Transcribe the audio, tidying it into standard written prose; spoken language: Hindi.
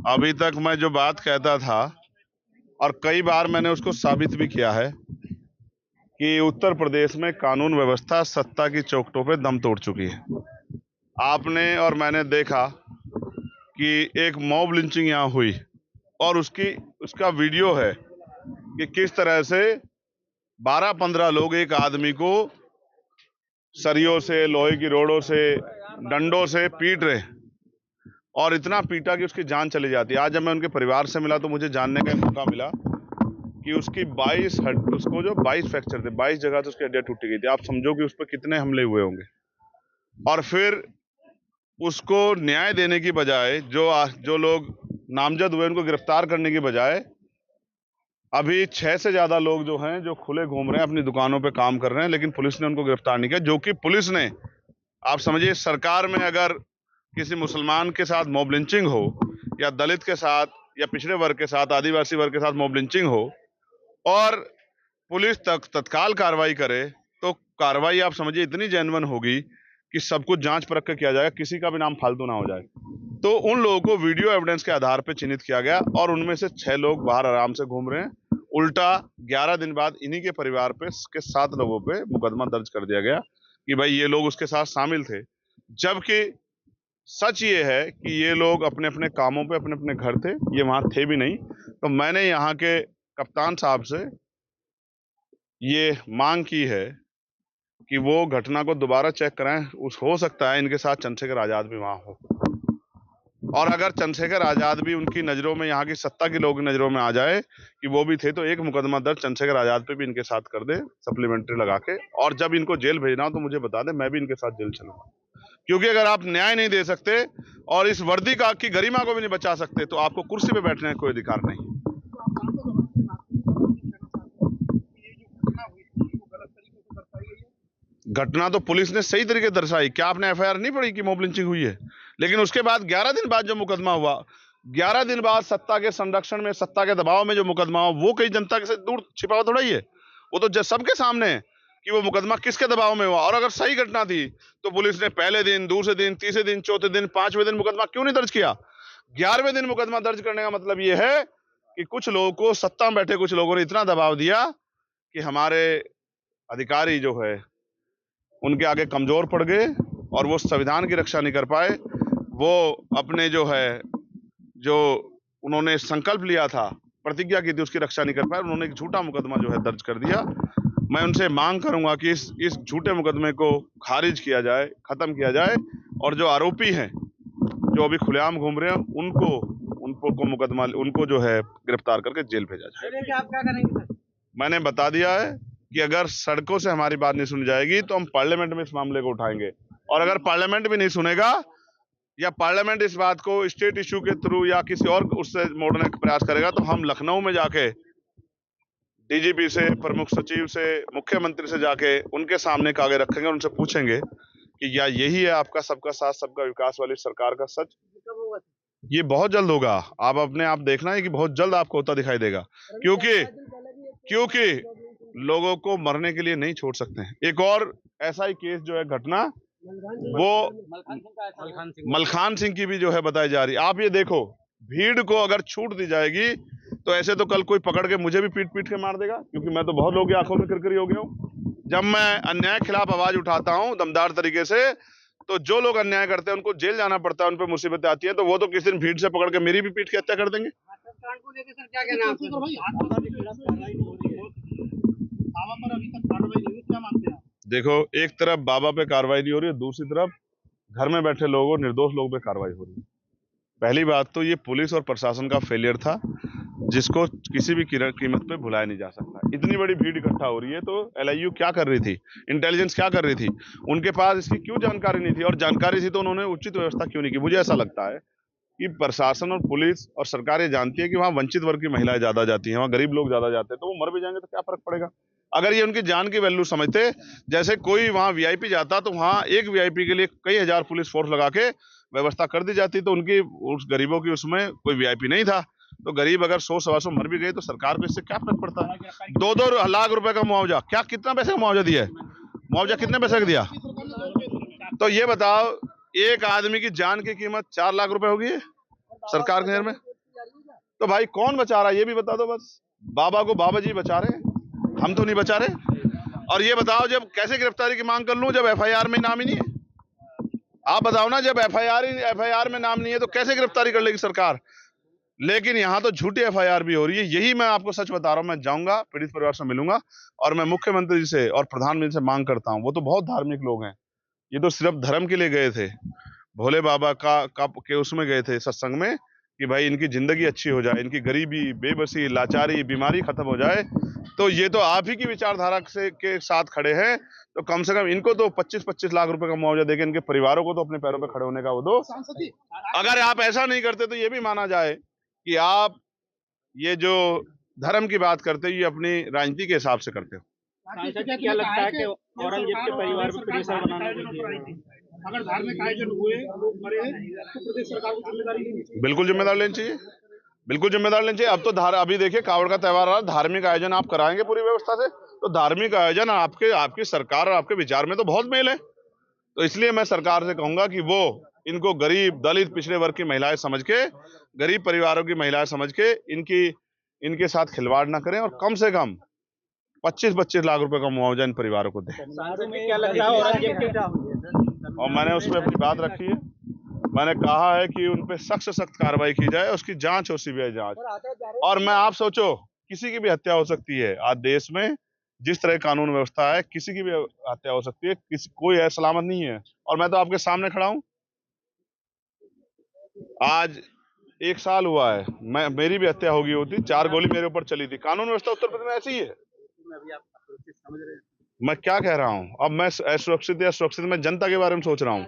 अभी तक मैं जो बात कहता था और कई बार मैंने उसको साबित भी किया है कि उत्तर प्रदेश में कानून व्यवस्था सत्ता की चौखटों पे दम तोड़ चुकी है। आपने और मैंने देखा कि एक मॉब लिंचिंग यहाँ हुई और उसका वीडियो है कि किस तरह से 12-15 लोग एक आदमी को सरियों से, लोहे की रोडों से, डंडों से पीट रहे और इतना पीटा कि उसकी जान चली जाती है। आज जब मैं उनके परिवार से मिला तो मुझे जानने का मौका मिला कि उसकी 22 फ्रैक्चर थे, 22 जगह से उसकी हड्डियां टूटी गई थी। आप समझो कि उस पर कितने हमले हुए होंगे। और फिर उसको न्याय देने की बजाय जो लोग नामजद हुए उनको गिरफ्तार करने की बजाय अभी 6 से ज्यादा लोग जो हैं जो खुले घूम रहे हैं, अपनी दुकानों पे काम कर रहे हैं, लेकिन पुलिस ने उनको गिरफ्तार नहीं किया। जो कि पुलिस ने, आप समझिए, सरकार में अगर किसी मुसलमान के साथ मॉब लिंचिंग हो या दलित के साथ या पिछड़े वर्ग के साथ, आदिवासी वर्ग के साथ मॉब लिंचिंग हो और पुलिस तत्काल कार्रवाई करे तो कार्रवाई आप समझिए इतनी जेन्युइन होगी कि सब कुछ जांच परख के किया जाएगा, किसी का भी नाम फालतू ना हो जाए। तो उन लोगों को वीडियो एविडेंस के आधार पर चिन्हित किया गया और उनमें से 6 लोग बाहर आराम से घूम रहे हैं। उल्टा 11 दिन बाद इन्हीं के परिवार पे के 7 लोगों पे मुकदमा दर्ज कर दिया गया कि भाई ये लोग उसके साथ शामिल थे, जबकि सच ये है कि ये लोग अपने अपने कामों पे अपने अपने घर थे, ये वहां थे भी नहीं। तो मैंने यहाँ के कप्तान साहब से ये मांग की है कि वो घटना को दोबारा चेक कराएं। हो सकता है इनके साथ चंद्रशेखर आजाद भी वहां हो, और अगर चंद्रशेखर आजाद भी उनकी नजरों में, यहाँ की सत्ता के लोगों की नजरों में आ जाए कि वो भी थे, तो एक मुकदमा दर्ज चंद्रशेखर आजाद पे भी इनके साथ कर दे, सप्लीमेंट्री लगा के। और जब इनको जेल भेजना हो तो मुझे बता दे, मैं भी इनके साथ जेल चलूंगा। क्योंकि अगर आप न्याय नहीं दे सकते और इस वर्दी की गरिमा को भी नहीं बचा सकते तो आपको कुर्सी पे बैठने का कोई अधिकार नहीं। घटना तो पुलिस ने सही तरीके दर्शाई। क्या आपने एफआईआर नहीं पढ़ी कि मॉब लिंचिंग हुई है? लेकिन उसके बाद 11 दिन बाद जो मुकदमा हुआ, 11 दिन बाद सत्ता के संरक्षण में, सत्ता के दबाव में जो मुकदमा हुआ, वो कई जनता से दूर छिपा हुआ थोड़ा ही है। वो तो सबके सामने है कि वो मुकदमा किसके दबाव में हुआ। और अगर सही घटना थी तो पुलिस ने पहले दिन, दूसरे दिन, तीसरे दिन, चौथे दिन, 5वें दिन मुकदमा क्यों नहीं दर्ज किया? 11वें दिन मुकदमा दर्ज करने का मतलब ये है कि कुछ लोगों को, सत्ता में बैठे कुछ लोगों ने इतना दबाव दिया कि हमारे अधिकारी जो है उनके आगे कमजोर पड़ गए और वो संविधान की रक्षा नहीं कर पाए। वो अपने जो उन्होंने संकल्प लिया था, प्रतिज्ञा की थी, उसकी रक्षा नहीं कर पाए। उन्होंने एक झूठा मुकदमा जो है दर्ज कर दिया। मैं उनसे मांग करूंगा कि इस झूठे मुकदमे को खारिज किया जाए, खत्म किया जाए, और जो आरोपी हैं जो अभी खुलेआम घूम रहे हैं उनको जो है गिरफ्तार करके जेल भेजा जाए। आप क्या करेंगे? मैंने बता दिया है कि अगर सड़कों से हमारी बात नहीं सुनी जाएगी तो हम पार्लियामेंट में इस मामले को उठाएंगे, और अगर पार्लियामेंट भी नहीं सुनेगा या पार्लियामेंट इस बात को स्टेट इश्यू के थ्रू या किसी और उससे मोड़ने का प्रयास करेगा तो हम लखनऊ में जाके डीजीपी से, प्रमुख सचिव से, मुख्यमंत्री से जाके उनके सामने कागज रखेंगे और उनसे पूछेंगे कि क्या यही है आपका सबका साथ सबका विकास वाली सरकार का सच? ये बहुत जल्द होगा। आप देखना है कि बहुत जल्द आपको होता दिखाई देगा, क्योंकि लोगों को मरने के लिए नहीं छोड़ सकते हैं। एक और ऐसा ही केस जो है घटना, वो मलखान सिंह की भी जो है बताई जा रही है। आप ये देखो, भीड़ को अगर छूट दी जाएगी तो ऐसे तो कल कोई पकड़ के मुझे भी पीट पीट के मार देगा, क्योंकि मैं तो बहुत लोगों की आंखों में किरकिरी हो गया हूँ। जब मैं अन्याय के खिलाफ आवाज उठाता हूँ दमदार तरीके से, तो जो लोग अन्याय करते हैं उनको जेल जाना पड़ता है, उन पर मुसीबतें आती हैं, तो वो तो किसी दिन भीड़ से पकड़ के मेरी भी पीट के हत्या कर देंगे। देखो, एक तरफ बाबा पे कार्रवाई नहीं हो रही है, दूसरी तरफ घर में बैठे लोगों, निर्दोष लोगों पे कार्रवाई हो रही है। पहली बात तो ये पुलिस और प्रशासन का फेलियर था, जिसको किसी भी कीमत पे भुलाया नहीं जा सकता। इतनी बड़ी भीड़ इकट्ठा हो रही है तो एलआईयू क्या कर रही थी, इंटेलिजेंस क्या कर रही थी, उनके पास इसकी क्यों जानकारी नहीं थी? और जानकारी थी तो उन्होंने उचित व्यवस्था क्यों नहीं की? मुझे ऐसा लगता है कि प्रशासन और पुलिस और सरकार ये जानती है कि वहाँ वंचित वर्ग की महिलाएं ज्यादा जाती हैं, वहाँ गरीब लोग ज्यादा जाते हैं, तो वो मर भी जाएंगे तो क्या फर्क पड़ेगा? अगर ये उनकी जान की वैल्यू समझते, जैसे कोई वहाँ वीआईपी जाता तो वहाँ एक वीआईपी के लिए कई हजार पुलिस फोर्स लगा के व्यवस्था कर दी जाती, तो उनकी, उस गरीबों की उसमें कोई वीआईपी नहीं था। तो गरीब अगर 100-125 मर भी गए तो सरकार को इससे क्या फर्क पड़ता है? 2-2 लाख रुपए का मुआवजा, क्या कितना पैसे का मुआवजा दिया है? मुआवजा कितने पैसे का दिया? तो ये बताओ, एक आदमी की जान की कीमत 4 लाख रुपए होगी सरकार के नजर में? तो भाई कौन बचा रहा है ये भी बता दो बस। बाबा को बाबा जी बचा रहे हैं, हम तो नहीं बचा रहे। और ये बताओ जब कैसे गिरफ्तारी की मांग कर लूं जब एफआईआर में नाम ही नहीं है? आप बताओ ना, जब एफआईआर में नाम नहीं है तो कैसे गिरफ्तारी कर लेगी सरकार? लेकिन यहाँ तो झूठी एफआईआर भी हो रही है। यही मैं आपको सच बता रहा हूँ। मैं जाऊंगा, पीड़ित परिवार से मिलूंगा और मैं मुख्यमंत्री से और प्रधानमंत्री से मांग करता हूँ। वो तो बहुत धार्मिक लोग हैं, ये तो सिर्फ धर्म के लिए गए थे, भोले बाबा के उसमें गए थे सत्संग में कि भाई इनकी जिंदगी अच्छी हो जाए, इनकी गरीबी, बेबसी, लाचारी, बीमारी खत्म हो जाए। तो ये तो आप ही की विचारधारा से के साथ खड़े हैं। तो कम से कम इनको तो 25-25 लाख रुपए का मुआवजा देके इनके परिवारों को तो अपने पैरों पे खड़े होने का वो दो। अगर आप ऐसा नहीं करते तो ये भी माना जाए कि आप ये जो धर्म की बात करते हो ये अपनी राजनीति के हिसाब से करते हो। क्या लगता है कि औरंगजेब के परिवार को प्रेशर बनाना चाहिए? अगर धार्मिक आयोजन हुए, लोग मरे, तो प्रदेश सरकार को जिम्मेदारी लेनी चाहिए। बिल्कुल जिम्मेदार लेनी चाहिए, बिल्कुल जिम्मेदार लेनी चाहिए। अब तो अभी देखिए कावड़ का त्योहार आ रहा है, धार्मिक आयोजन आप कराएंगे पूरी व्यवस्था से, तो धार्मिक आयोजन आपकी सरकार और आपके विचार में तो बहुत मेल है। तो इसलिए मैं सरकार से कहूंगा कि वो इनको गरीब, दलित, पिछड़े वर्ग की महिलाएं समझ के, गरीब परिवारों की महिलाएं समझ के इनके साथ खिलवाड़ ना करें और कम से कम 25-25 लाख रुपए का मुआवजा इन परिवारों को दें। क्या लगता है औरंगजेब के? और मैंने उसमें अपनी बात रखी है, मैंने कहा है कि उन पे सख्त से सख्त कार्रवाई की जाए, उसकी जांच हो, सीबीआई जांच। और मैं आप सोचो किसी की भी हत्या हो सकती है आज देश में, जिस तरह कानून व्यवस्था है किसी की भी हत्या हो सकती है, कोई है सलामत नहीं है। और मैं तो आपके सामने खड़ा हूं, आज 1 साल हुआ है, मेरी भी हत्या होगी होती, 4 गोली मेरे ऊपर चली थी। कानून व्यवस्था उत्तर प्रदेश में ऐसी ही है। मैं क्या कह रहा हूं, अब मैं असुरक्षित या सुरक्षित, मैं जनता के बारे में सोच रहा हूं।